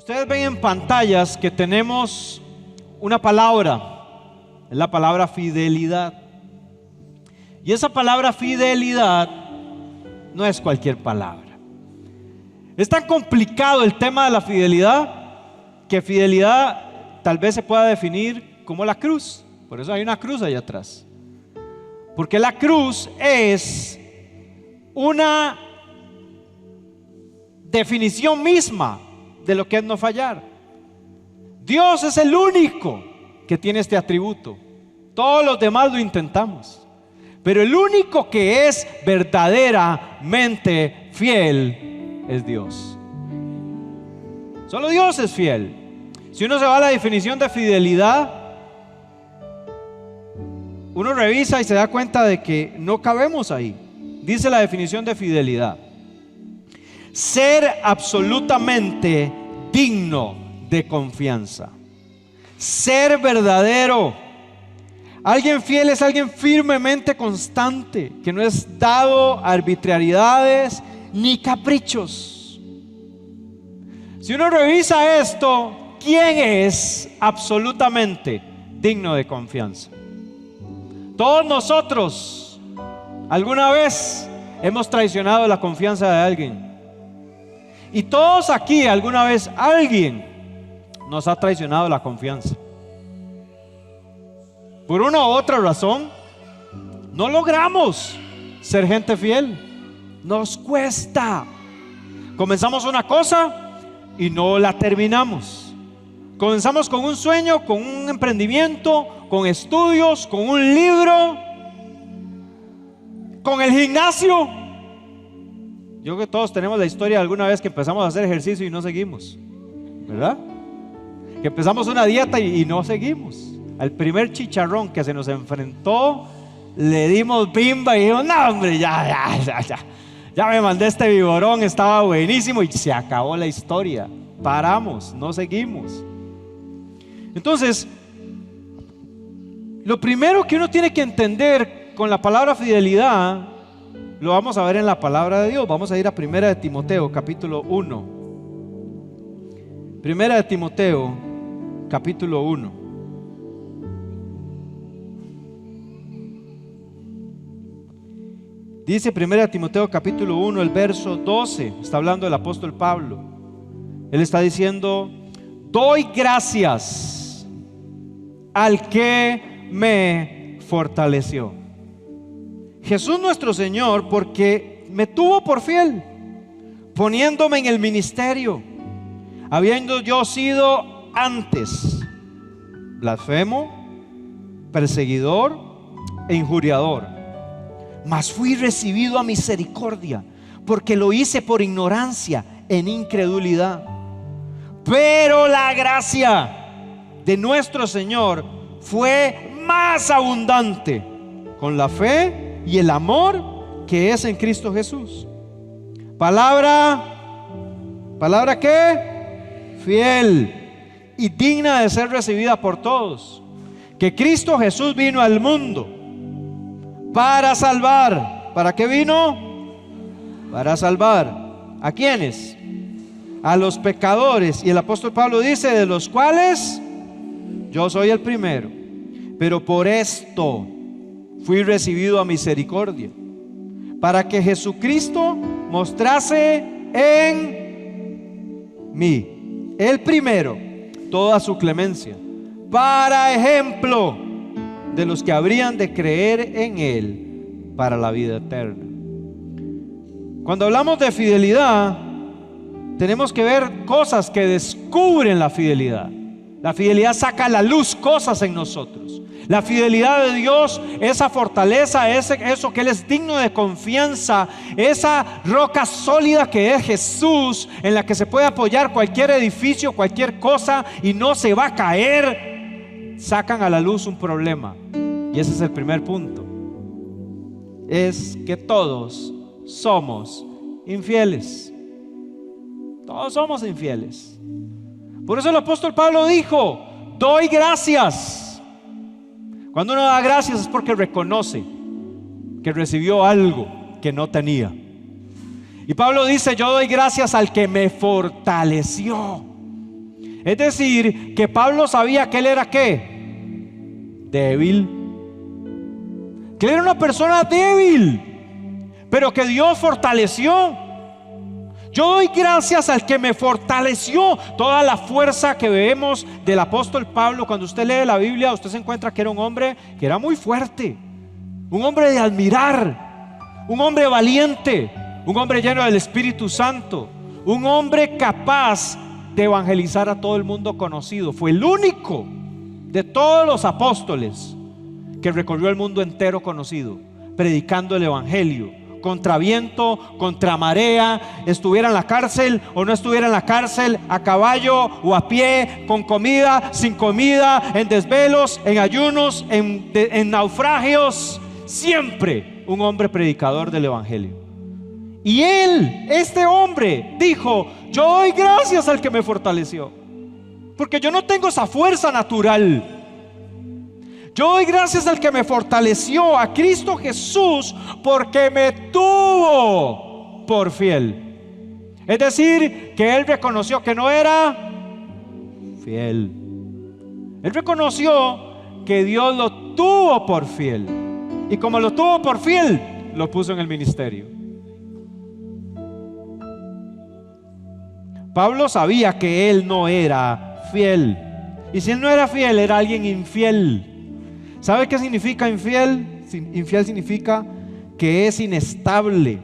Ustedes ven en pantallas que tenemos una palabra, es la palabra fidelidad. Y esa palabra fidelidad no es cualquier palabra. Es tan complicado el tema de la fidelidad que fidelidad tal vez se pueda definir como la cruz. Por eso hay una cruz allá atrás. Porque la cruz es una definición misma de lo que es no fallar. Dios es el único que tiene este atributo. Todos los demás lo intentamos, pero el único que es verdaderamente fiel es Dios. Solo Dios es fiel. Si uno se va a la definición de fidelidad, uno revisa y se da cuenta de que no cabemos ahí. Dice la definición de fidelidad: ser absolutamente digno de confianza. Ser verdadero. Alguien fiel es alguien firmemente constante, que no es dado a arbitrariedades ni caprichos. Si uno revisa esto, ¿quién es absolutamente digno de confianza? Todos nosotros alguna vez hemos traicionado la confianza de alguien. Y todos aquí alguna vez alguien nos ha traicionado la confianza. Por una u otra razón, no logramos ser gente fiel. Nos cuesta. Comenzamos una cosa y no la terminamos. Comenzamos con un sueño, con un emprendimiento, con estudios, con un libro, con el gimnasio. Yo creo que todos tenemos la historia de alguna vez que empezamos a hacer ejercicio y no seguimos, ¿verdad? Que empezamos una dieta y no seguimos. Al primer chicharrón que se nos enfrentó, le dimos bimba y dijimos: no, hombre, ya me mandé este vigorón, estaba buenísimo, y se acabó la historia. Paramos, no seguimos. Entonces, lo primero que uno tiene que entender con la palabra fidelidad, lo vamos a ver en la palabra de Dios. Vamos a ir a 1 de Timoteo capítulo 1. 1 de Timoteo capítulo 1. Dice 1 de Timoteo capítulo 1, el verso 12. Está hablando el apóstol Pablo. Él está diciendo: doy gracias al que me fortaleció, Jesús nuestro Señor, porque me tuvo por fiel, poniéndome en el ministerio, habiendo yo sido antes blasfemo, perseguidor e injuriador, mas fui recibido a misericordia, porque lo hice por ignorancia, en incredulidad. Pero la gracia de nuestro Señor fue más abundante con la fe y el amor que es en Cristo Jesús. ¿Palabra qué? Fiel y digna de ser recibida por todos, que Cristo Jesús vino al mundo para salvar. ¿Para qué vino? Para salvar. ¿A quiénes? A los pecadores. Y el apóstol Pablo dice: de los cuales yo soy el primero. Pero por esto fui recibido a misericordia, para que Jesucristo mostrase en mí, el primero, toda su clemencia, para ejemplo de los que habrían de creer en Él para la vida eterna. Cuando hablamos de fidelidad, tenemos que ver cosas que descubren la fidelidad. La fidelidad saca a la luz cosas en nosotros. La fidelidad de Dios, esa fortaleza, eso que Él es digno de confianza, esa roca sólida que es Jesús, en la que se puede apoyar cualquier edificio, cualquier cosa, y no se va a caer, sacan a la luz un problema. Y ese es el primer punto: es que todos somos infieles. Todos somos infieles. Por eso el apóstol Pablo dijo: doy gracias. Cuando uno da gracias es porque reconoce que recibió algo que no tenía. Y Pablo dice: yo doy gracias al que me fortaleció. Es decir, que Pablo sabía que él era ¿qué? Débil. Que él era una persona débil, pero que Dios fortaleció. Yo doy gracias al que me fortaleció. Toda la fuerza que vemos del apóstol Pablo, cuando usted lee la Biblia, usted se encuentra que era un hombre que era muy fuerte, un hombre de admirar, un hombre valiente, un hombre lleno del Espíritu Santo, un hombre capaz de evangelizar a todo el mundo conocido. Fue el único de todos los apóstoles que recorrió el mundo entero conocido, predicando el evangelio, contra viento, contra marea, estuviera en la cárcel o no estuviera en la cárcel, a caballo o a pie, con comida, sin comida, en desvelos, en ayunos, en naufragios, siempre un hombre predicador del evangelio. Y él, este hombre, dijo: yo doy gracias al que me fortaleció, porque yo no tengo esa fuerza natural. Yo doy gracias al que me fortaleció, a Cristo Jesús, porque me tuvo por fiel. Es decir, que él reconoció que no era fiel. Él reconoció que Dios lo tuvo por fiel. Y como lo tuvo por fiel, lo puso en el ministerio. Pablo sabía que él no era fiel. Y si él no era fiel, era alguien infiel. ¿Sabe qué significa infiel? Infiel significa que es inestable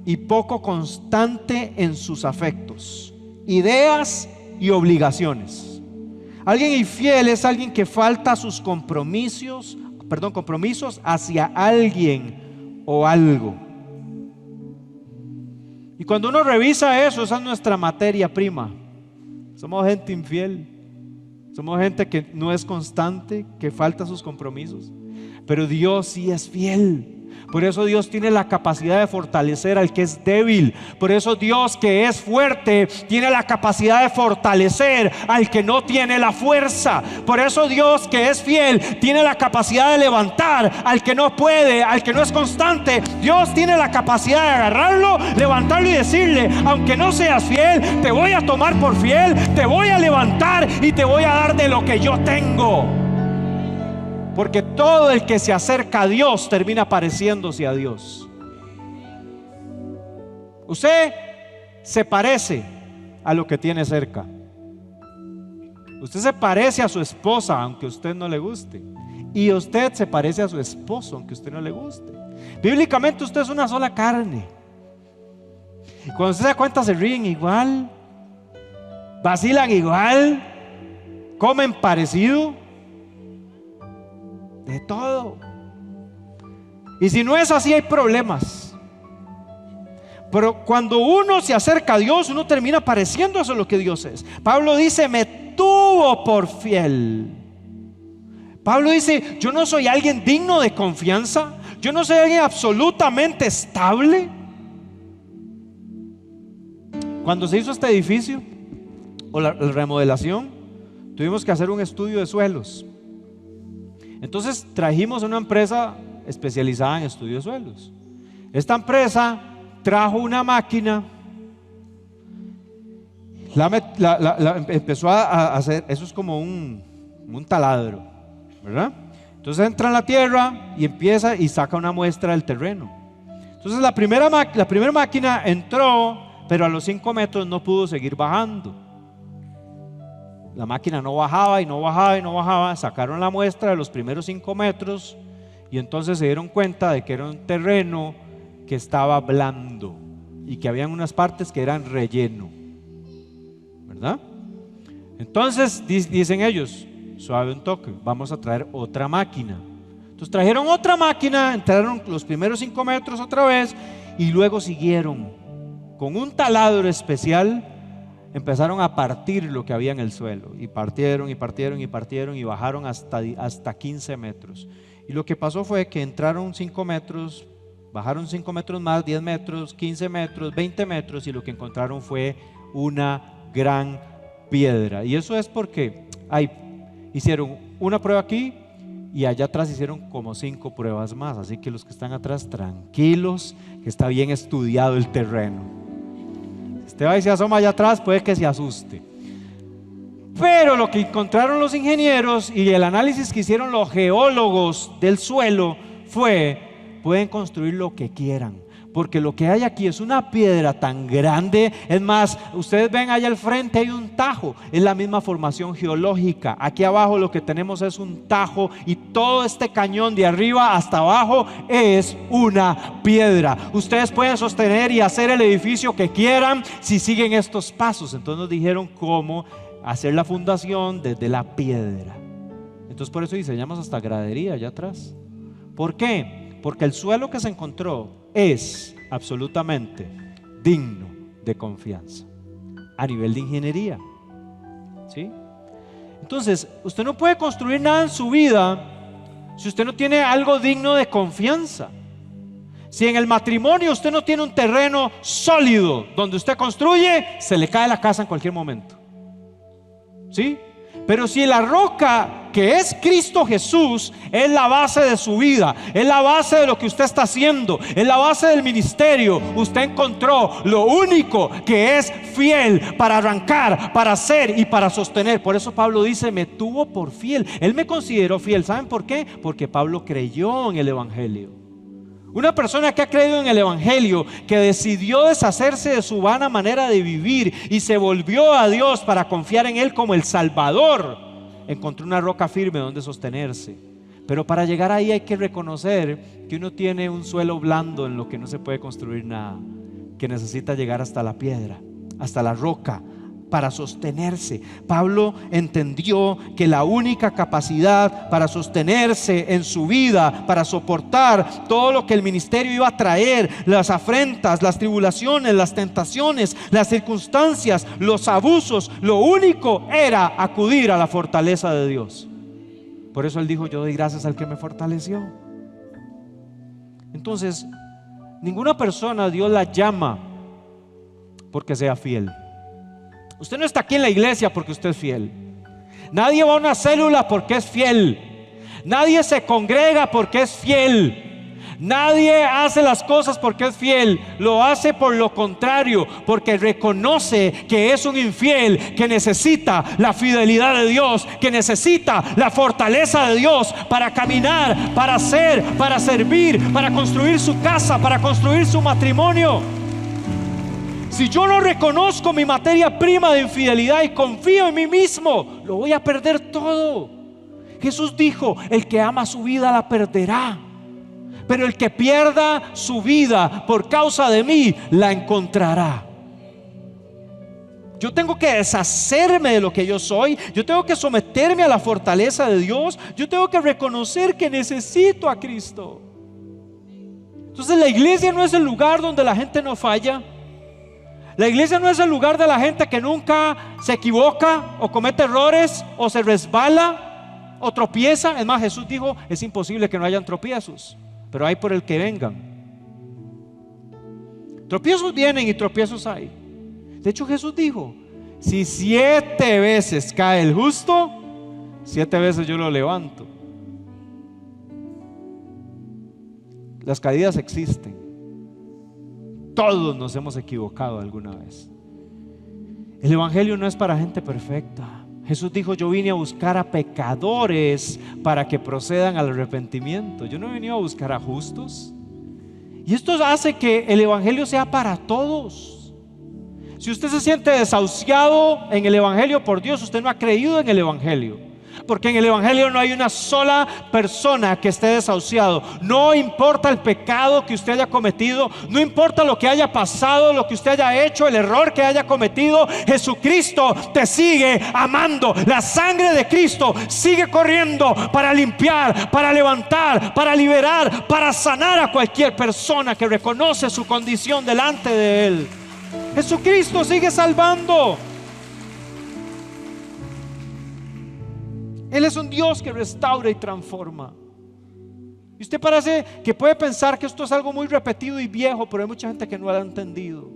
y poco constante en sus afectos, ideas y obligaciones. Alguien infiel es alguien que falta sus compromisos hacia alguien o algo. Y cuando uno revisa eso, esa es nuestra materia prima. Somos gente infiel. Somos gente que no es constante, que falta sus compromisos. Pero Dios sí es fiel. Por eso Dios tiene la capacidad de fortalecer al que es débil. Por eso Dios, que es fuerte, tiene la capacidad de fortalecer al que no tiene la fuerza. Por eso Dios, que es fiel, tiene la capacidad de levantar al que no puede, al que no es constante. Dios tiene la capacidad de agarrarlo, levantarlo y decirle: aunque no seas fiel, te voy a tomar por fiel, te voy a levantar y te voy a dar de lo que yo tengo. Porque todo el que se acerca a Dios termina pareciéndose a Dios. Usted se parece a lo que tiene cerca. Usted se parece a su esposa aunque a usted no le guste. Y usted se parece a su esposo aunque a usted no le guste. Bíblicamente usted es una sola carne. Y cuando usted se da cuenta, se ríen igual, vacilan igual, comen parecido, de todo. Y si no es así, hay problemas. Pero cuando uno se acerca a Dios, uno termina pareciéndose a lo que Dios es. Pablo dice: me tuvo por fiel. Pablo dice: yo no soy alguien digno de confianza, yo no soy alguien absolutamente estable. Cuando se hizo este edificio o la remodelación, tuvimos que hacer un estudio de suelos. Entonces trajimos una empresa especializada en estudio de suelos. Esta empresa trajo una máquina, empezó a hacer, eso es como un taladro, ¿verdad? Entonces entra en la tierra y empieza y saca una muestra del terreno. Entonces la primera máquina entró, pero a los 5 metros no pudo seguir bajando. La máquina no bajaba y no bajaba y no bajaba. Sacaron la muestra de los primeros 5 metros y entonces se dieron cuenta de que era un terreno que estaba blando y que habían unas partes que eran relleno, ¿verdad? Entonces dicen ellos: suave un toque, vamos a traer otra máquina. Entonces trajeron otra máquina, entraron los primeros 5 metros otra vez y luego siguieron con un taladro especial. Empezaron a partir lo que había en el suelo y partieron y partieron y partieron y bajaron hasta 15 metros. Y lo que pasó fue que entraron 5 metros, bajaron 5 metros más, 10 metros, 15 metros, 20 metros, y lo que encontraron fue una gran piedra. Y eso es porque hicieron una prueba aquí y allá atrás hicieron como 5 pruebas más. Así que los que están atrás, tranquilos, que está bien estudiado el terreno. Usted va y se asoma allá atrás, puede que se asuste. Pero lo que encontraron los ingenieros y el análisis que hicieron los geólogos del suelo fue: pueden construir lo que quieran, porque lo que hay aquí es una piedra tan grande. Es más, ustedes ven allá al frente hay un tajo, es la misma formación geológica. Aquí abajo lo que tenemos es un tajo, y todo este cañón de arriba hasta abajo es una piedra. Ustedes pueden sostener y hacer el edificio que quieran si siguen estos pasos. Entonces nos dijeron cómo hacer la fundación desde la piedra. Entonces por eso diseñamos hasta gradería allá atrás. ¿Por qué? Porque el suelo que se encontró es absolutamente digno de confianza a nivel de ingeniería, ¿sí? Entonces usted no puede construir nada en su vida si usted no tiene algo digno de confianza. Si en el matrimonio usted no tiene un terreno sólido donde usted construye, se le cae la casa en cualquier momento, ¿sí? Pero si la roca que es Cristo Jesús es la base de su vida, es la base de lo que usted está haciendo, es la base del ministerio, usted encontró lo único que es fiel para arrancar, para hacer y para sostener. Por eso Pablo dice: me tuvo por fiel. Él me consideró fiel. ¿Saben por qué? Porque Pablo creyó en el evangelio. Una persona que ha creído en el evangelio, que decidió deshacerse de su vana manera de vivir y se volvió a Dios para confiar en Él como el Salvador, encontró una roca firme donde sostenerse. Pero para llegar ahí hay que reconocer que uno tiene un suelo blando en lo que no se puede construir nada, que necesita llegar hasta la piedra, hasta la roca, para sostenerse. Pablo entendió que la única capacidad para sostenerse en su vida, para soportar todo lo que el ministerio iba a traer, las afrentas, las tribulaciones, las tentaciones, las circunstancias, los abusos, lo único era acudir a la fortaleza de Dios. Por eso él dijo: yo doy gracias al que me fortaleció. Entonces, ninguna persona Dios la llama porque sea fiel. Usted no está aquí en la iglesia porque usted es fiel. Nadie va a una célula porque es fiel. Nadie se congrega porque es fiel. Nadie hace las cosas porque es fiel. Lo hace por lo contrario, porque reconoce que es un infiel, que necesita la fidelidad de Dios, que necesita la fortaleza de Dios para caminar, para hacer, para servir, para construir su casa, para construir su matrimonio. Si yo no reconozco mi materia prima de infidelidad y confío en mí mismo, lo voy a perder todo. Jesús dijo: el que ama su vida la perderá, pero el que pierda su vida por causa de mí la encontrará. Yo tengo que deshacerme de lo que yo soy. Yo tengo que someterme a la fortaleza de Dios. Yo tengo que reconocer que necesito a Cristo. Entonces la iglesia no es el lugar donde la gente no falla. La iglesia no es el lugar de la gente que nunca se equivoca o comete errores o se resbala o tropieza. Es más, Jesús dijo: es imposible que no hayan tropiezos, pero hay por el que vengan. Tropiezos vienen y tropiezos hay. De hecho, Jesús dijo: si 7 veces cae el justo, 7 veces yo lo levanto. Las caídas existen. Todos nos hemos equivocado alguna vez. El evangelio no es para gente perfecta. Jesús dijo: yo vine a buscar a pecadores para que procedan al arrepentimiento. Yo no he venido a buscar a justos. Y esto hace que el evangelio sea para todos. Si usted se siente desahuciado en el evangelio por Dios, usted no ha creído en el evangelio. Porque en el evangelio no hay una sola persona que esté desahuciado. No importa el pecado que usted haya cometido, no importa lo que haya pasado, lo que usted haya hecho, el error que haya cometido, Jesucristo te sigue amando. La sangre de Cristo sigue corriendo para limpiar, para levantar, para liberar, para sanar a cualquier persona que reconoce su condición delante de Él. Jesucristo sigue salvando. Él es un Dios que restaura y transforma. Y usted parece que puede pensar que esto es algo muy repetido y viejo, pero hay mucha gente que no lo ha entendido.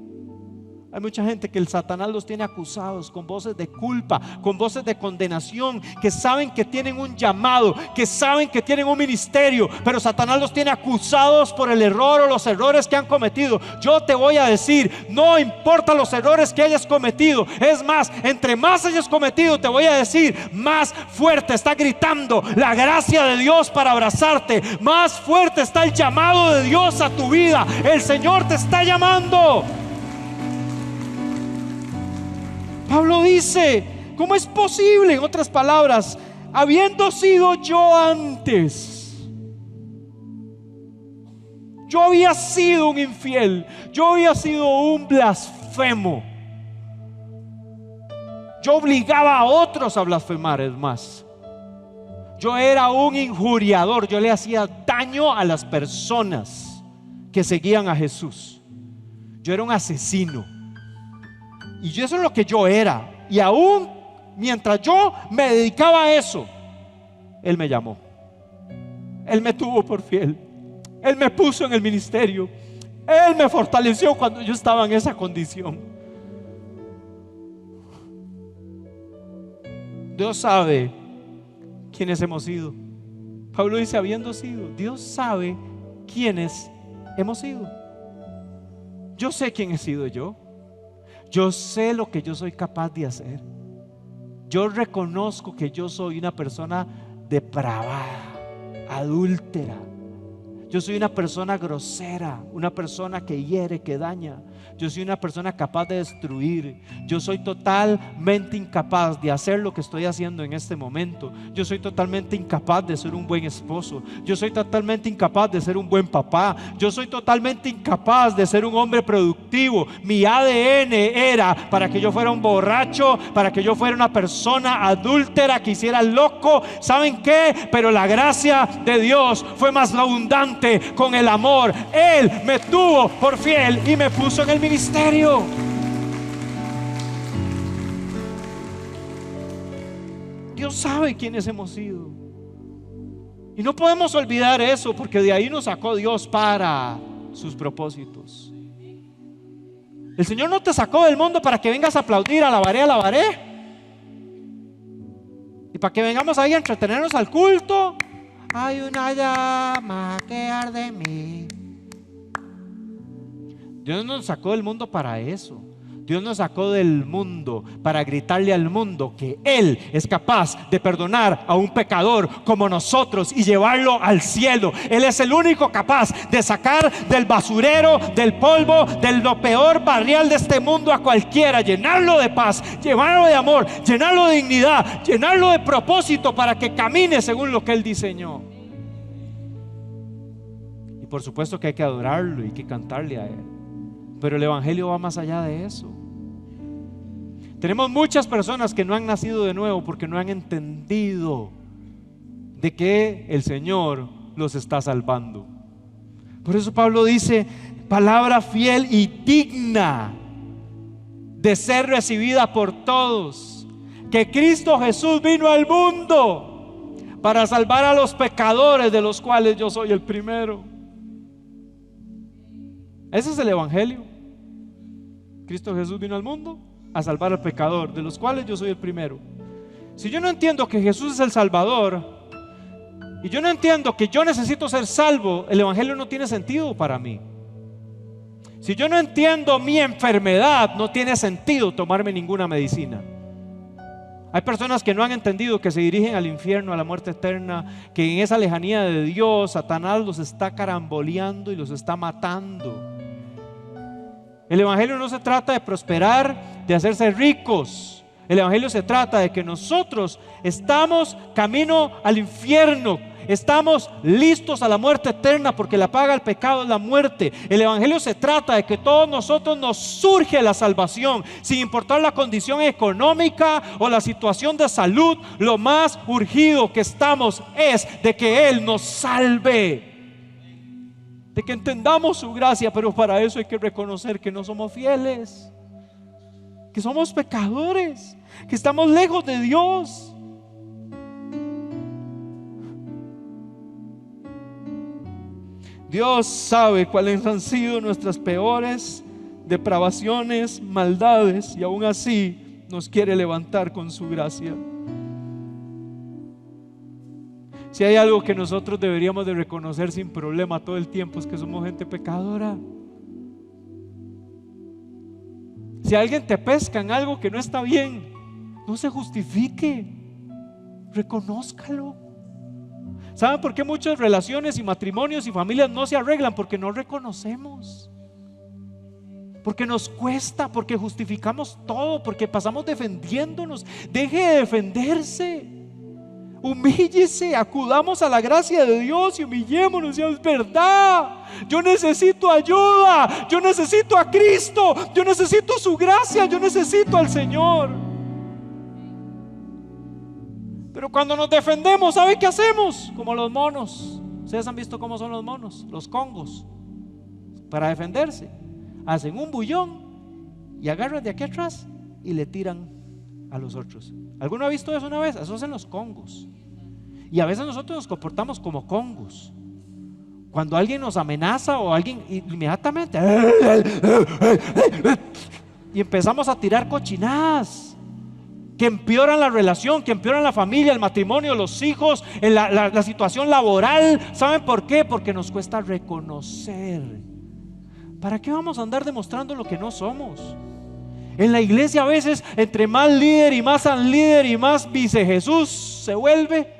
Hay mucha gente que el Satanás los tiene acusados con voces de culpa, con voces de condenación, que saben que tienen un llamado, que saben que tienen un ministerio, pero Satanás los tiene acusados por el error o los errores que han cometido. Yo te voy a decir, no importa los errores que hayas cometido. Es más, entre más hayas cometido, te voy a decir, más fuerte está gritando la gracia de Dios para abrazarte. Más fuerte está el llamado de Dios a tu vida. El Señor te está llamando. Pablo dice, ¿cómo es posible? En otras palabras, habiendo sido yo antes, yo había sido un infiel, yo había sido un blasfemo, yo obligaba a otros a blasfemar. Es más, yo era un injuriador, yo le hacía daño a las personas que seguían a Jesús. Yo era un asesino. Y eso es lo que yo era. Y aún mientras yo me dedicaba a eso, Él me llamó. Él me tuvo por fiel. Él me puso en el ministerio. Él me fortaleció cuando yo estaba en esa condición. Dios sabe quiénes hemos sido. Pablo dice, habiendo sido. Dios sabe quiénes hemos sido. Yo sé quién he sido yo. Yo sé lo que yo soy capaz de hacer. Yo reconozco que yo soy una persona depravada, adúltera. Yo soy una persona grosera, una persona que hiere, que daña. Yo soy una persona capaz de destruir. Yo soy totalmente incapaz de hacer lo que estoy haciendo en este momento. Yo soy totalmente incapaz de ser un buen esposo. Yo soy totalmente incapaz de ser un buen papá. Yo soy totalmente incapaz de ser un hombre productivo. Mi ADN era para que yo fuera un borracho, para que yo fuera una persona adúltera, que hiciera loco. ¿Saben qué? Pero la gracia de Dios fue más abundante con el amor. Él me tuvo por fiel y me puso en el ministerio. Dios sabe quiénes hemos sido. Y no podemos olvidar eso, porque de ahí nos sacó Dios para sus propósitos. El Señor no te sacó del mundo para que vengas a aplaudir, alabaré, alabaré, y para que vengamos ahí a entretenernos al culto. Hay una llama que arde en mí. Dios nos sacó del mundo para eso. Dios nos sacó del mundo para gritarle al mundo que Él es capaz de perdonar a un pecador como nosotros y llevarlo al cielo. Él es el único capaz de sacar del basurero, del polvo, de lo peor barrial de este mundo a cualquiera, llenarlo de paz, llenarlo de amor, llenarlo de dignidad, llenarlo de propósito para que camine según lo que Él diseñó. Y por supuesto que hay que adorarlo y hay que cantarle a Él. Pero el evangelio va más allá de eso. Tenemos muchas personas que no han nacido de nuevo porque no han entendido de que el Señor los está salvando. Por eso Pablo dice, palabra fiel y digna de ser recibida por todos, que Cristo Jesús vino al mundo para salvar a los pecadores, de los cuales yo soy el primero. Ese es el evangelio. Cristo Jesús vino al mundo a salvar al pecador, de los cuales yo soy el primero. Si yo no entiendo que Jesús es el Salvador, y yo no entiendo que yo necesito ser salvo, el evangelio no tiene sentido para mí. Si yo no entiendo mi enfermedad, no tiene sentido tomarme ninguna medicina. Hay personas que no han entendido que se dirigen al infierno, a la muerte eterna, que en esa lejanía de Dios, Satanás los está caramboleando y los está matando. El evangelio no se trata de prosperar, de hacerse ricos. El evangelio se trata de que nosotros estamos camino al infierno, estamos listos a la muerte eterna, porque la paga del pecado es la muerte. El evangelio se trata de que todos nosotros nos surge la salvación, sin importar la condición económica o la situación de salud. Lo más urgido que estamos es de que Él nos salve, de que entendamos su gracia. Pero para eso hay que reconocer que no somos fieles, que somos pecadores, que estamos lejos de Dios. Dios sabe cuáles han sido nuestras peores depravaciones, maldades, y aún así nos quiere levantar con su gracia. Si hay algo que nosotros deberíamos de reconocer sin problema todo el tiempo, es que somos gente pecadora. Si alguien te pesca en algo que no está bien, no se justifique, reconózcalo. ¿Saben por qué muchas relaciones y matrimonios y familias no se arreglan? Porque no reconocemos, porque nos cuesta, porque justificamos todo, porque pasamos defendiéndonos. Deje de defenderse, humíllese, acudamos a la gracia de Dios y humillémonos. Es verdad, yo necesito ayuda, yo necesito a Cristo, yo necesito su gracia, yo necesito al Señor. Pero cuando nos defendemos, ¿sabe qué hacemos? Como los monos. Ustedes han visto cómo son los monos, los congos. Para defenderse, hacen un bullón y agarran de aquí atrás y le tiran a los otros. ¿Alguno ha visto eso una vez? Eso hacen los congos. Y a veces nosotros nos comportamos como congos. Cuando alguien nos amenaza o alguien, inmediatamente y empezamos a tirar cochinadas que empeoran la relación, que empeoran la familia, el matrimonio, los hijos, la situación laboral. ¿Saben por qué? Porque nos cuesta reconocer. ¿Para qué vamos a andar demostrando lo que no somos? En la iglesia a veces, entre más líder y más líder y más vice Jesús se vuelve,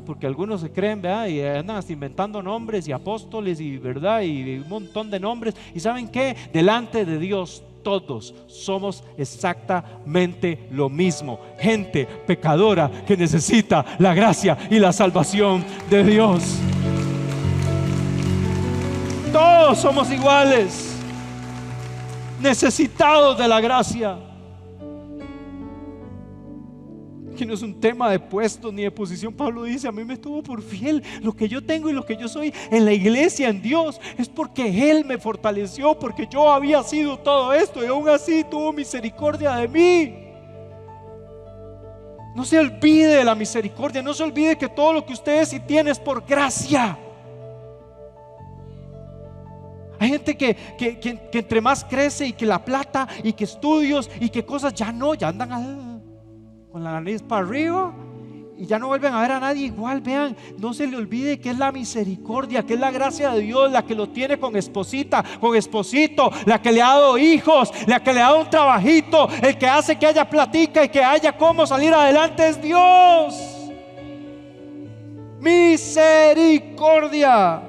porque algunos se creen, ¿verdad? Y andan hasta inventando nombres y apóstoles y verdad y un montón de nombres. ¿Y saben qué? Delante de Dios todos somos exactamente lo mismo, gente pecadora que necesita la gracia y la salvación de Dios. Todos somos iguales, necesitados de la gracia. Que no es un tema de puesto ni de posición. Pablo dice: a mí me estuvo por fiel. Lo que yo tengo y lo que yo soy en la iglesia, en Dios, es porque Él me fortaleció, porque yo había sido todo esto y aún así tuvo misericordia de mí. No se olvide de la misericordia, no se olvide que todo lo que usted es y tiene es por gracia. Hay gente que entre más crece y que la plata y que estudios y que cosas, ya andan con la nariz para arriba y ya no vuelven a ver a nadie igual. Vean, no se le olvide que es la misericordia, que es la gracia de Dios la que lo tiene con esposita, con esposito, la que le ha dado hijos, la que le ha dado un trabajito, el que hace que haya platica y que haya cómo salir adelante es Dios. Misericordia.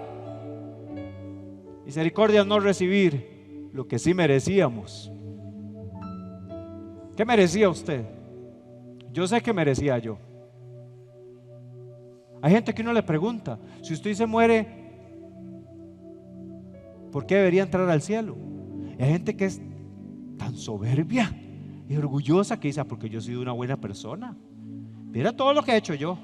Misericordia es no recibir lo que sí merecíamos. ¿Qué merecía usted? Yo sé que merecía yo. Hay gente que uno le pregunta: si usted se muere, ¿por qué debería entrar al cielo? Y hay gente que es tan soberbia y orgullosa que dice: porque yo he sido una buena persona, mira todo lo que he hecho yo.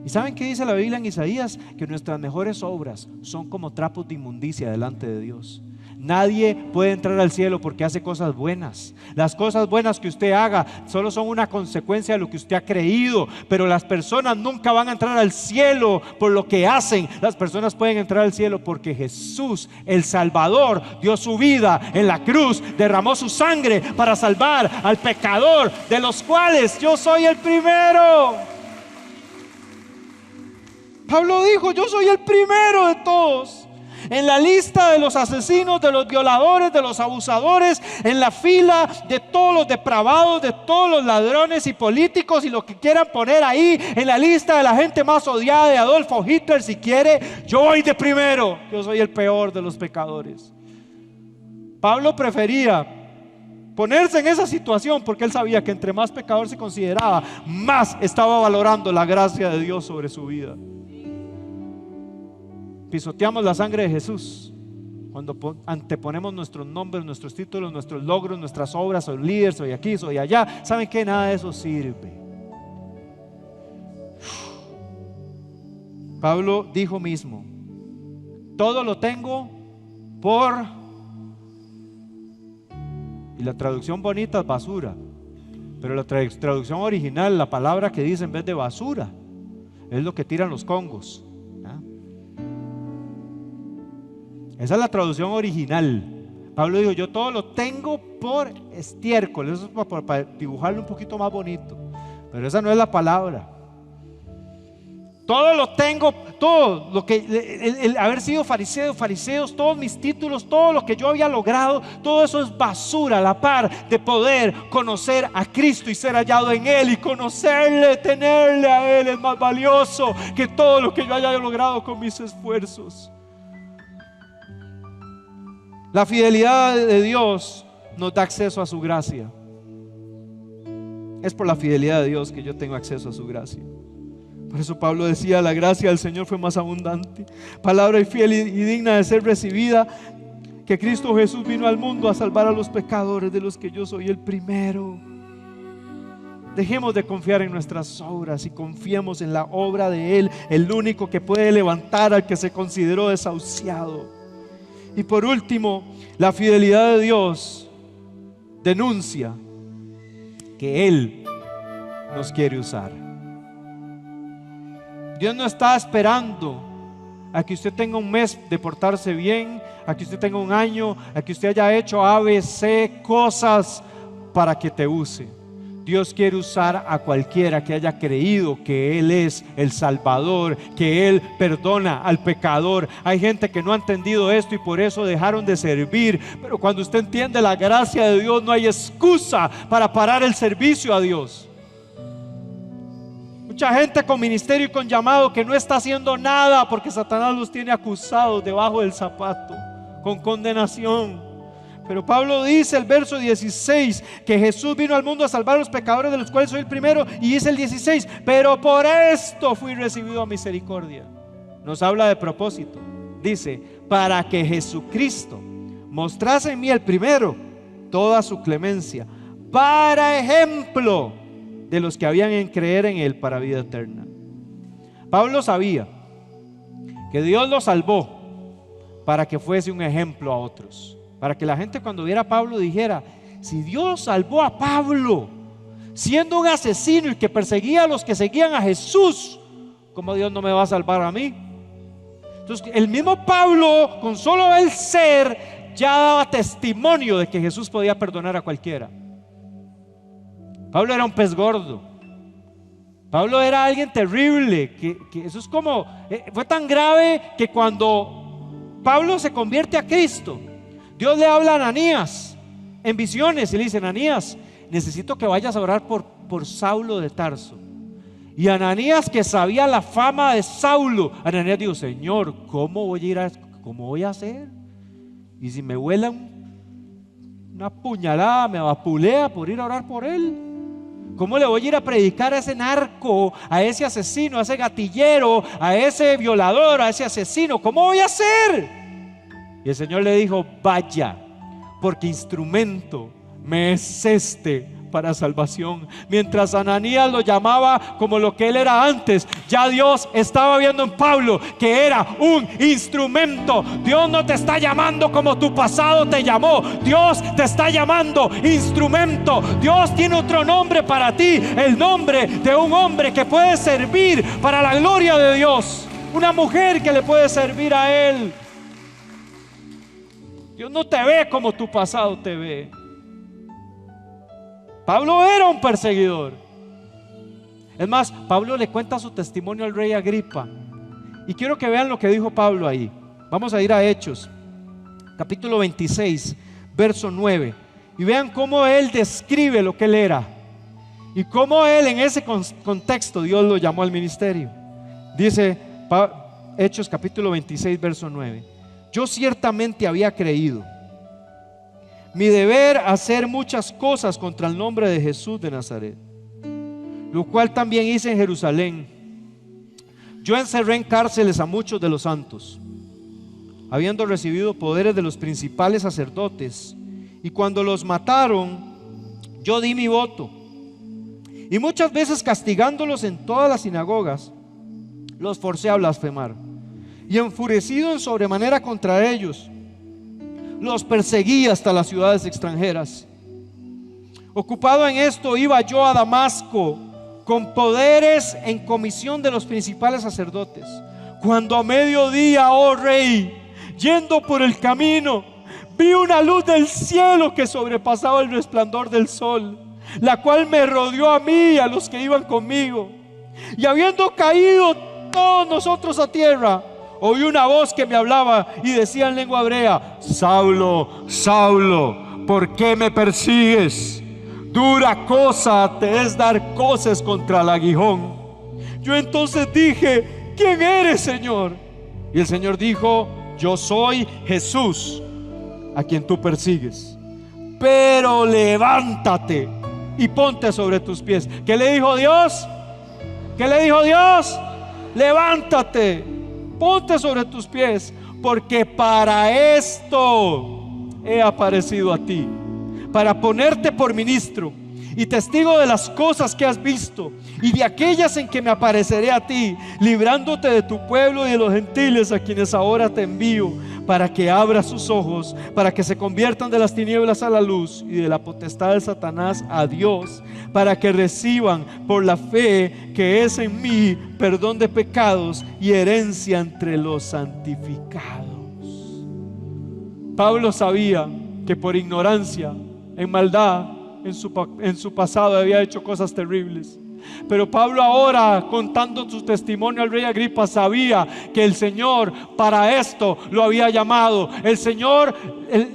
¿Y saben qué dice la Biblia en Isaías? Que nuestras mejores obras son como trapos de inmundicia delante de Dios. Nadie puede entrar al cielo porque hace cosas buenas. Las cosas buenas que usted haga solo son una consecuencia de lo que usted ha creído. Pero las personas nunca van a entrar al cielo por lo que hacen. Las personas pueden entrar al cielo porque Jesús, el Salvador, dio su vida en la cruz, derramó su sangre para salvar al pecador, de los cuales yo soy el primero. Pablo dijo: yo soy el primero de todos. En la lista de los asesinos, de los violadores, de los abusadores, en la fila de todos los depravados, de todos los ladrones y políticos y lo que quieran poner ahí, en la lista de la gente más odiada de Adolfo Hitler, si quiere, yo voy de primero. Yo soy el peor de los pecadores. Pablo prefería ponerse en esa situación porque él sabía que entre más pecador se consideraba, más estaba valorando la gracia de Dios sobre su vida. Pisoteamos la sangre de Jesús cuando anteponemos nuestros nombres, nuestros títulos, nuestros logros, nuestras obras. Soy líder, soy aquí, soy allá. ¿Saben qué? Nada de eso sirve. Pablo dijo mismo: todo lo tengo por... Y la traducción bonita es basura, pero la traducción original, la palabra que dice en vez de basura, es lo que tiran los congos. Esa es la traducción original. Pablo dijo: yo todo lo tengo por estiércol. Eso es para dibujarlo un poquito más bonito, pero esa no es la palabra. Todo lo tengo, todo lo que el haber sido fariseos, todos mis títulos, todo lo que yo había logrado, todo eso es basura a la par de poder conocer a Cristo y ser hallado en Él, y conocerle, tenerle a Él es más valioso que todo lo que yo haya logrado con mis esfuerzos. La fidelidad de Dios nos da acceso a su gracia. Es por la fidelidad de Dios que yo tengo acceso a su gracia. Por eso Pablo decía: la gracia del Señor fue más abundante, palabra y fiel y digna de ser recibida, que Cristo Jesús vino al mundo a salvar a los pecadores, de los que yo soy el primero. Dejemos de confiar en nuestras obras y confiemos en la obra de Él, el único que puede levantar al que se consideró desahuciado. Y por último, la fidelidad de Dios denuncia que Él nos quiere usar. Dios no está esperando a que usted tenga un mes de portarse bien, a que usted tenga un año, a que usted haya hecho ABC cosas para que te use. Dios quiere usar a cualquiera que haya creído que Él es el Salvador, que Él perdona al pecador. Hay gente que no ha entendido esto y por eso dejaron de servir, pero cuando usted entiende la gracia de Dios, no hay excusa para parar el servicio a Dios. Mucha gente con ministerio y con llamado que no está haciendo nada porque Satanás los tiene acusados debajo del zapato, con condenación. Pero Pablo dice, el verso 16, que Jesús vino al mundo a salvar a los pecadores, de los cuales soy el primero. Y dice el 16: pero por esto fui recibido a misericordia. Nos habla de propósito. Dice: para que Jesucristo mostrase en mí, el primero, toda su clemencia, para ejemplo de los que habían en creer en Él para vida eterna. Pablo sabía que Dios lo salvó para que fuese un ejemplo a otros, para que la gente cuando viera a Pablo dijera: si Dios salvó a Pablo siendo un asesino y que perseguía a los que seguían a Jesús, ¿cómo Dios no me va a salvar a mí? Entonces el mismo Pablo, con solo el ser, ya daba testimonio de que Jesús podía perdonar a cualquiera. Pablo era un pez gordo. Pablo era alguien terrible, que eso es como, fue tan grave que cuando Pablo se convierte a Cristo, Dios le habla a Ananías en visiones y le dice: Ananías, necesito que vayas a orar por Saulo de Tarso. Y Ananías, que sabía la fama de Saulo, Ananías dijo: Señor, ¿cómo voy a hacer? Y si me vuela una puñalada, me vapulea por ir a orar por él. ¿Cómo le voy a ir a predicar a ese narco, a ese asesino, a ese gatillero, a ese violador, a ese asesino? ¿Cómo voy a hacer? Y el Señor le dijo: vaya, porque instrumento me es este para salvación. Mientras Ananías lo llamaba como lo que él era antes, ya Dios estaba viendo en Pablo que era un instrumento. Dios no te está llamando como tu pasado te llamó. Dios te está llamando instrumento. Dios tiene otro nombre para ti, el nombre de un hombre que puede servir para la gloria de Dios, una mujer que le puede servir a Él. Dios no te ve como tu pasado te ve. Pablo era un perseguidor. Es más, Pablo le cuenta su testimonio al rey Agripa. Y quiero que vean lo que dijo Pablo ahí. Vamos a ir a Hechos, capítulo 26, verso 9. Y vean cómo él describe lo que él era y cómo él, en ese contexto, Dios lo llamó al ministerio. Dice Hechos capítulo 26, verso 9: yo ciertamente había creído mi deber hacer muchas cosas contra el nombre de Jesús de Nazaret, lo cual también hice en Jerusalén. Yo encerré en cárceles a muchos de los santos, habiendo recibido poderes de los principales sacerdotes, y cuando los mataron, yo di mi voto, y muchas veces castigándolos en todas las sinagogas, los forcé a blasfemar, y enfurecido en sobremanera contra ellos, los perseguí hasta las ciudades extranjeras. Ocupado en esto, iba yo a Damasco con poderes en comisión de los principales sacerdotes, cuando a mediodía, oh rey, yendo por el camino, vi una luz del cielo que sobrepasaba el resplandor del sol, la cual me rodeó a mí y a los que iban conmigo. Y habiendo caído todos nosotros a tierra, oí una voz que me hablaba y decía en lengua hebrea: Saulo, Saulo, ¿por qué me persigues? Dura cosa te es dar coces contra el aguijón. Yo entonces dije: ¿quién eres, Señor? Y el Señor dijo: yo soy Jesús, a quien tú persigues. Pero levántate y ponte sobre tus pies. ¿Qué le dijo Dios? ¿Qué le dijo Dios? Levántate, ponte sobre tus pies, porque para esto he aparecido a ti, para ponerte por ministro y testigo de las cosas que has visto y de aquellas en que me apareceré a ti, librándote de tu pueblo y de los gentiles a quienes ahora te envío, para que abras sus ojos, para que se conviertan de las tinieblas a la luz y de la potestad de Satanás a Dios, para que reciban por la fe que es en mí perdón de pecados y herencia entre los santificados. Pablo sabía que por ignorancia, en maldad, en su pasado había hecho cosas terribles. Pero Pablo ahora, contando su testimonio al rey Agripa, sabía que el Señor para esto lo había llamado. El Señor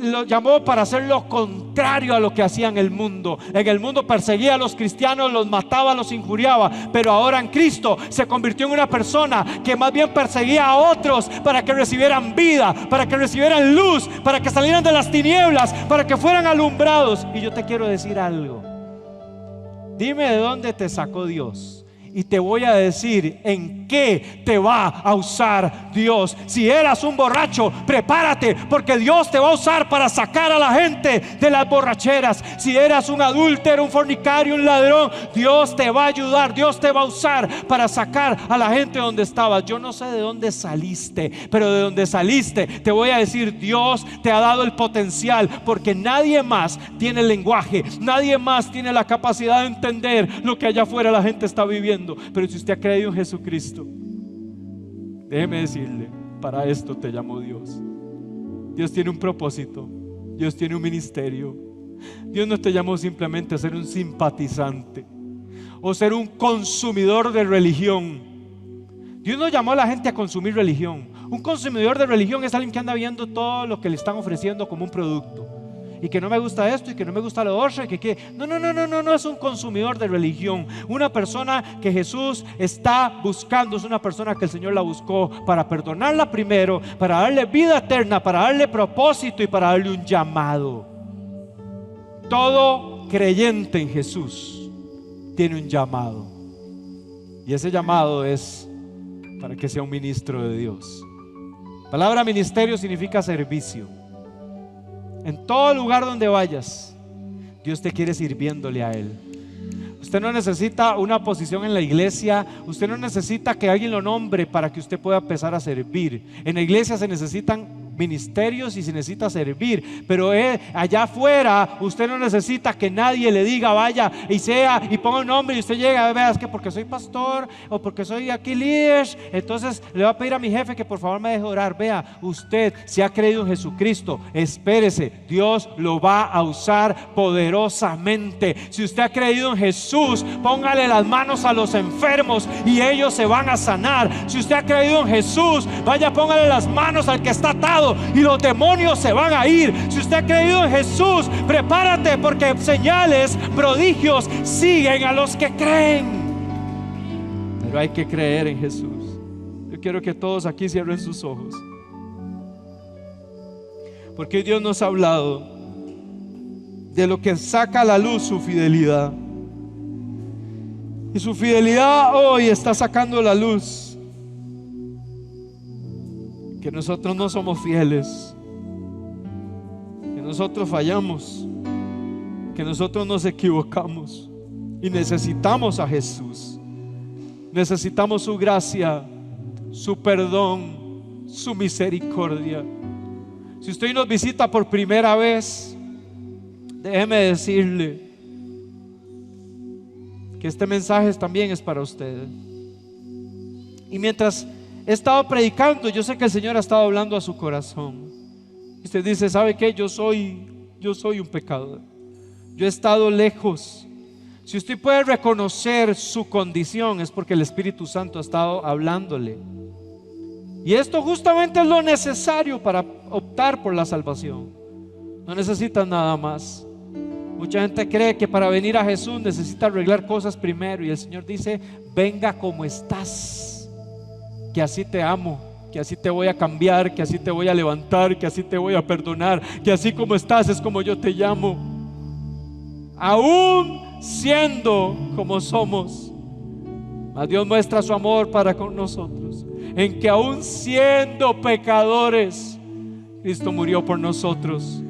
lo llamó para hacer lo contrario a lo que hacía en el mundo. En el mundo perseguía a los cristianos, los mataba, los injuriaba. Pero ahora en Cristo se convirtió en una persona que más bien perseguía a otros para que recibieran vida, para que recibieran luz, para que salieran de las tinieblas, para que fueran alumbrados. Y yo te quiero decir algo. Dime de dónde te sacó Dios y te voy a decir en qué te va a usar Dios. Si eras un borracho, prepárate, porque Dios te va a usar para sacar a la gente de las borracheras. Si eras un adúltero, un fornicario, un ladrón, Dios te va a ayudar, Dios te va a usar para sacar a la gente donde estabas. Yo no sé de dónde saliste, pero de donde saliste te voy a decir: Dios te ha dado el potencial, porque nadie más tiene el lenguaje, nadie más tiene la capacidad de entender lo que allá afuera la gente está viviendo. Pero si usted ha creído en Jesucristo, déjeme decirle, para esto te llamó Dios. Dios tiene un propósito, Dios tiene un ministerio. Dios no te llamó simplemente a ser un simpatizante o ser un consumidor de religión. Dios no llamó a la gente a consumir religión. Un consumidor de religión es alguien que anda viendo todo lo que le están ofreciendo como un producto, y que no me gusta esto y que no me gusta lo otro, y que no es un consumidor de religión. Una persona que Jesús está buscando es una persona que el Señor la buscó para perdonarla primero, para darle vida eterna, para darle propósito y para darle un llamado. Todo creyente en Jesús tiene un llamado, y ese llamado es para que sea un ministro de Dios. La palabra ministerio significa servicio. En todo lugar donde vayas, Dios te quiere sirviéndole a Él. Usted no necesita una posición en la iglesia, usted no necesita que alguien lo nombre para que usted pueda empezar a servir. En la iglesia se necesitan ministerios y se necesita servir, pero allá afuera usted no necesita que nadie le diga vaya y sea y ponga un nombre y usted llega: vea, es que porque soy pastor o porque soy aquí líder, entonces le voy a pedir a mi jefe que por favor me deje orar. Vea, usted si ha creído en Jesucristo, espérese, Dios lo va a usar poderosamente. Si usted ha creído en Jesús, póngale las manos a los enfermos y ellos se van a sanar. Si usted ha creído en Jesús, vaya, póngale las manos al que está atado y los demonios se van a ir. Si usted ha creído en Jesús, prepárate, porque señales, prodigios siguen a los que creen. Pero hay que creer en Jesús. Yo quiero que todos aquí cierren sus ojos, porque Dios nos ha hablado de lo que saca a la luz su fidelidad, y su fidelidad hoy está sacando la luz que nosotros no somos fieles, que nosotros fallamos, que nosotros nos equivocamos y necesitamos a Jesús. Necesitamos su gracia, su perdón, su misericordia. Si usted nos visita por primera vez, déjeme decirle que este mensaje también es para usted. Y mientras he estado predicando, yo sé que el Señor ha estado hablando a su corazón. Usted dice, ¿sabe qué? Yo soy un pecador. Yo he estado lejos. Si usted puede reconocer su condición, es porque el Espíritu Santo ha estado hablándole. Y esto justamente es lo necesario para optar por la salvación. No necesitas nada más. Mucha gente cree que para venir a Jesús necesita arreglar cosas primero, y el Señor dice, venga como estás, que así te amo, que así te voy a cambiar, que así te voy a levantar, que así te voy a perdonar, que así como estás es como yo te llamo. Aún siendo como somos, mas Dios muestra su amor para con nosotros, en que aún siendo pecadores, Cristo murió por nosotros.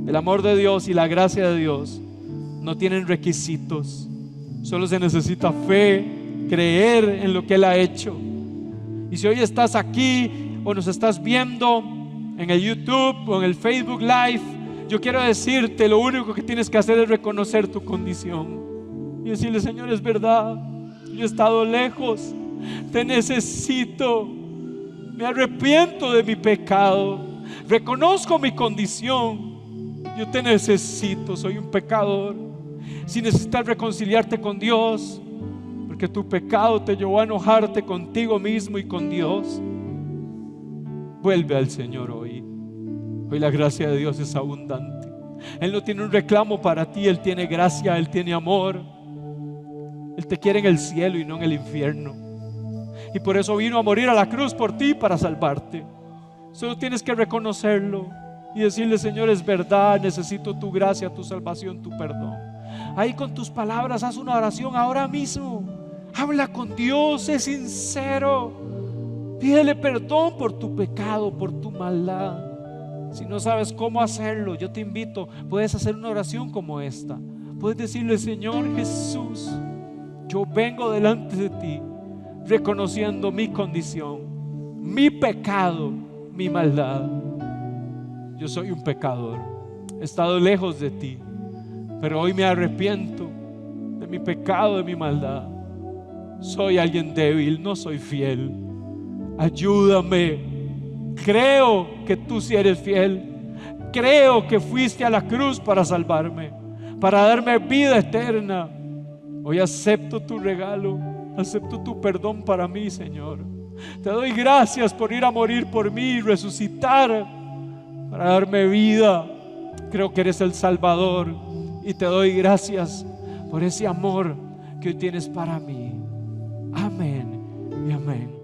El amor de Dios y la gracia de Dios no tienen requisitos, solo se necesita fe, creer en lo que Él ha hecho. Y si hoy estás aquí o nos estás viendo en el YouTube o en el Facebook Live, yo quiero decirte, lo único que tienes que hacer es reconocer tu condición y decirle, Señor, es verdad, yo he estado lejos, te necesito, me arrepiento de mi pecado, reconozco mi condición, yo te necesito, soy un pecador. Si necesitas reconciliarte con Dios, porque tu pecado te llevó a enojarte contigo mismo y con Dios, vuelve al Señor hoy. Hoy la gracia de Dios es abundante. Él no tiene un reclamo para ti, Él tiene gracia, Él tiene amor. Él te quiere en el cielo y no en el infierno. Y por eso vino a morir a la cruz por ti, para salvarte. Solo tienes que reconocerlo y decirle, Señor, es verdad, necesito tu gracia, tu salvación, tu perdón. Ahí con tus palabras haz una oración ahora mismo. Habla con Dios, sé sincero. Pídele perdón por tu pecado, por tu maldad. Si no sabes cómo hacerlo, yo te invito, puedes hacer una oración como esta. Puedes decirle, Señor Jesús, yo vengo delante de ti reconociendo mi condición, mi pecado, mi maldad. Yo soy un pecador, he estado lejos de ti, pero hoy me arrepiento de mi pecado, de mi maldad. Soy alguien débil, no soy fiel. Ayúdame. Creo que tú sí eres fiel. Creo que fuiste a la cruz para salvarme, para darme vida eterna. Hoy acepto tu regalo, acepto tu perdón para mí, Señor. Te doy gracias por ir a morir por mí y resucitar para darme vida. Creo que eres el Salvador y te doy gracias por ese amor que hoy tienes para mí. Amén y amén.